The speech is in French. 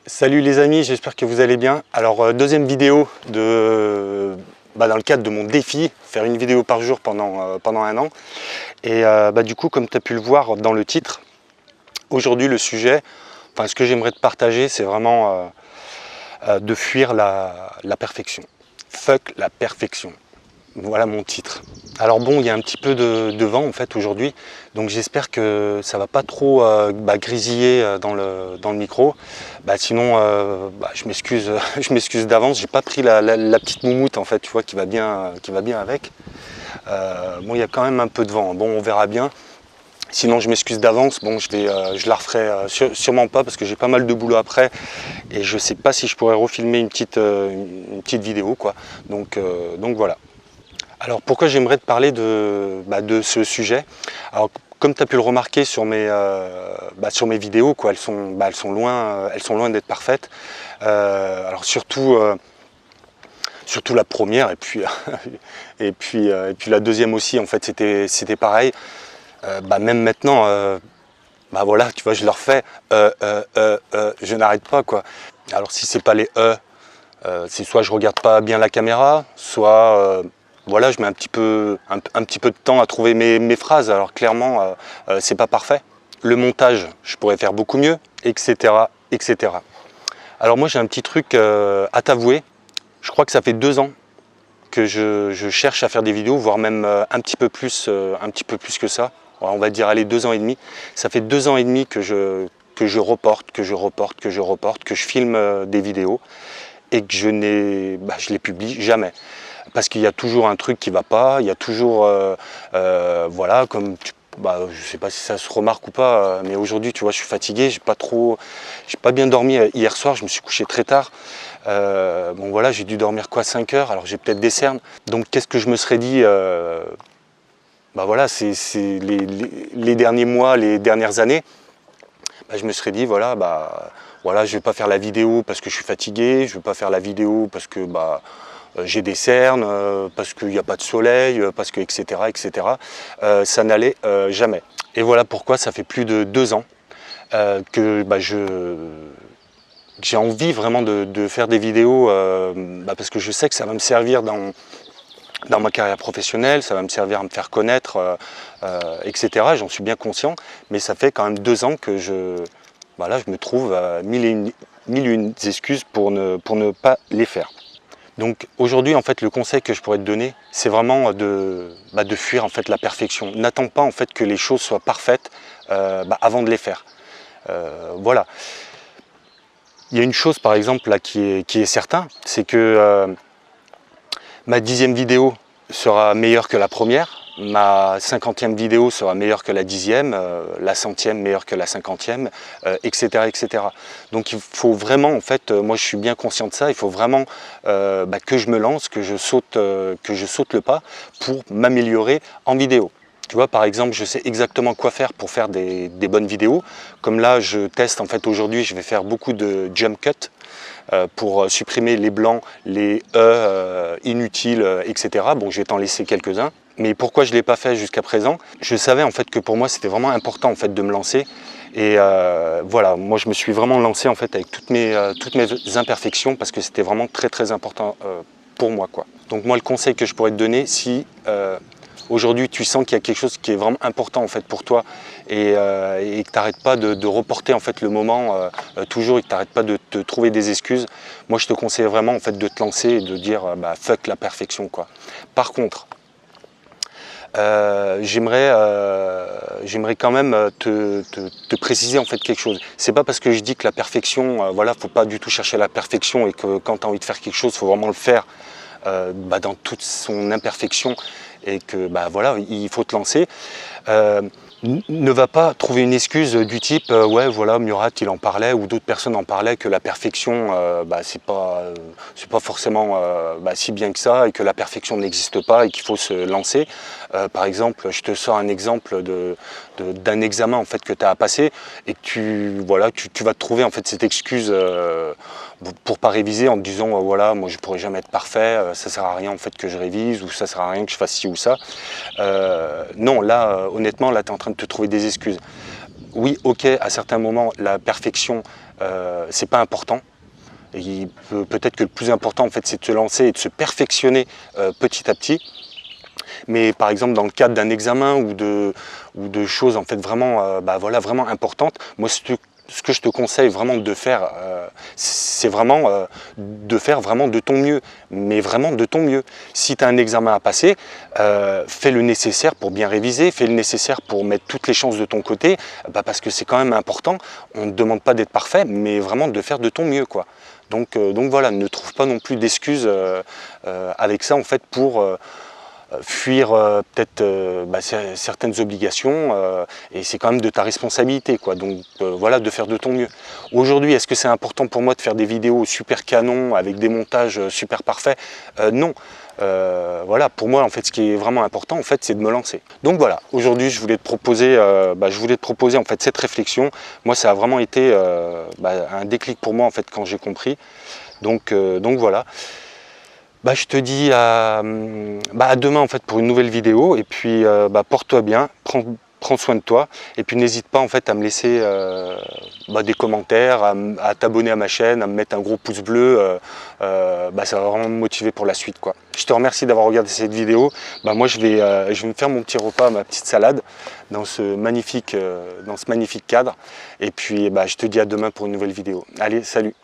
Salut les amis, j'espère que vous allez bien. Alors deuxième vidéo dans le cadre de mon défi, faire une vidéo par jour pendant un an. Et du coup, comme tu as pu le voir dans le titre, aujourd'hui le sujet, ce que j'aimerais te partager, c'est vraiment de fuir la perfection. Fuck la perfection. Voilà mon titre. Alors bon, il y a un petit peu de vent en fait aujourd'hui, donc j'espère que ça va pas trop grésiller dans le micro. Sinon, je m'excuse d'avance. J'ai pas pris la petite moumoute en fait, tu vois, qui va bien avec. Bon, il y a quand même un peu de vent. Bon, on verra bien. Sinon, je m'excuse d'avance. Bon, je la referai sûrement pas parce que j'ai pas mal de boulot après et je sais pas si je pourrais refilmer une petite vidéo quoi. Donc voilà. Alors pourquoi j'aimerais te parler de ce sujet? Alors comme tu as pu le remarquer sur mes vidéos, quoi, elles sont loin d'être parfaites. Alors surtout la première et puis la deuxième aussi, en fait c'était pareil. Même maintenant, voilà, tu vois, je le refais, je n'arrête pas quoi. Alors si c'est pas les c'est soit je regarde pas bien la caméra, soit voilà, je mets un petit peu de temps à trouver mes phrases. Alors clairement, c'est pas parfait. Le montage, je pourrais faire beaucoup mieux, etc., etc. Alors moi, j'ai un petit truc à t'avouer. Je crois que ça fait 2 ans que je cherche à faire des vidéos, voire même un petit peu plus que ça. On va dire, allez, 2 ans et demi. Ça fait 2 ans et demi que je reporte, que je filme des vidéos et que je les publie jamais. Parce qu'il y a toujours un truc qui ne va pas, il y a toujours, voilà, comme je ne sais pas si ça se remarque ou pas, mais aujourd'hui, tu vois, je suis fatigué, j'ai pas bien dormi hier soir, je me suis couché très tard. Bon voilà, j'ai dû dormir 5 heures, alors j'ai peut-être des cernes. Donc qu'est-ce que je me serais dit voilà, c'est les derniers mois, les dernières années, je me serais dit, voilà, voilà, je vais pas faire la vidéo parce que je suis fatigué, je vais pas faire la vidéo parce que j'ai des cernes, parce qu'il n'y a pas de soleil, parce que etc. Ça n'allait jamais. Et voilà pourquoi ça fait plus de 2 ans que j'ai envie vraiment de faire des vidéos parce que je sais que ça va me servir dans ma carrière professionnelle, ça va me servir à me faire connaître, etc. J'en suis bien conscient, mais ça fait quand même 2 ans que je me trouve mille et une excuses pour ne pas les faire. Donc aujourd'hui, en fait, le conseil que je pourrais te donner, c'est vraiment de fuir en fait la perfection. N'attends pas en fait que les choses soient parfaites avant de les faire. Voilà. Il y a une chose par exemple là qui est certain, c'est que ma 10e vidéo sera meilleure que la première. Ma 50e vidéo sera meilleure que la 10e, la 100e meilleure que la 50e, etc., etc. Donc il faut vraiment, en fait, moi je suis bien conscient de ça, il faut vraiment que je me lance, que je saute le pas pour m'améliorer en vidéo. Tu vois, par exemple, je sais exactement quoi faire pour faire des bonnes vidéos. Comme là, je teste, en fait, aujourd'hui, je vais faire beaucoup de jump cut pour supprimer les blancs, les inutiles, etc. Bon, je vais t'en laisser quelques-uns. Mais pourquoi je ne l'ai pas fait jusqu'à présent? Je savais en fait que pour moi c'était vraiment important en fait de me lancer. Et voilà, moi je me suis vraiment lancé en fait avec toutes mes imperfections parce que c'était vraiment très très important pour moi quoi. Donc moi le conseil que je pourrais te donner, si aujourd'hui tu sens qu'il y a quelque chose qui est vraiment important en fait pour toi et que tu n'arrêtes pas de reporter en fait le moment toujours et que tu n'arrêtes pas de te trouver des excuses, moi je te conseille vraiment en fait de te lancer et de dire fuck la perfection quoi. Par contre, j'aimerais quand même te préciser en fait quelque chose. C'est pas parce que je dis que la perfection, voilà, faut pas du tout chercher la perfection et que quand tu as envie de faire quelque chose, faut vraiment le faire dans toute son imperfection et que voilà, il faut te lancer. Ne va pas trouver une excuse du type ouais voilà, Murat il en parlait ou d'autres personnes en parlaient que la perfection c'est pas forcément si bien que ça et que la perfection n'existe pas et qu'il faut se lancer. Par exemple, je te sors un exemple d'un examen en fait que tu as à passer et que tu vas te trouver en fait cette excuse pour pas réviser en te disant voilà, moi je pourrais jamais être parfait, ça sert à rien en fait que je révise ou ça sert à rien que je fasse ci ou ça. Non, là honnêtement là tu es en train de te trouver des excuses. Oui, ok, à certains moments la perfection c'est pas important. Peut-être que le plus important en fait c'est de se lancer et de se perfectionner petit à petit. Mais par exemple dans le cadre d'un examen ou de choses en fait vraiment, voilà, vraiment importantes, moi ce que je te conseille vraiment de faire, c'est vraiment de faire vraiment de ton mieux, mais vraiment de ton mieux. Si tu as un examen à passer, fais le nécessaire pour bien réviser, fais le nécessaire pour mettre toutes les chances de ton côté, parce que c'est quand même important. On ne demande pas d'être parfait, mais vraiment de faire de ton mieux, quoi. Donc voilà, ne trouve pas non plus d'excuses avec ça en fait pour fuir peut-être certaines obligations, et c'est quand même de ta responsabilité, quoi. Donc voilà, de faire de ton mieux. Aujourd'hui, est-ce que c'est important pour moi de faire des vidéos super canon avec des montages super parfaits? Non. Voilà, pour moi en fait ce qui est vraiment important en fait c'est de me lancer. Donc voilà, aujourd'hui je voulais te proposer en fait cette réflexion. Moi ça a vraiment été un déclic pour moi en fait quand j'ai compris. Donc voilà. Je te dis à demain en fait pour une nouvelle vidéo, et puis porte-toi bien, prends soin de toi, et puis n'hésite pas en fait à me laisser des commentaires, à t'abonner à ma chaîne, à me mettre un gros pouce bleu, ça va vraiment me motiver pour la suite, quoi. Je te remercie d'avoir regardé cette vidéo. Moi je vais me faire mon petit repas, ma petite salade dans ce magnifique cadre, et puis je te dis à demain pour une nouvelle vidéo. Allez, salut!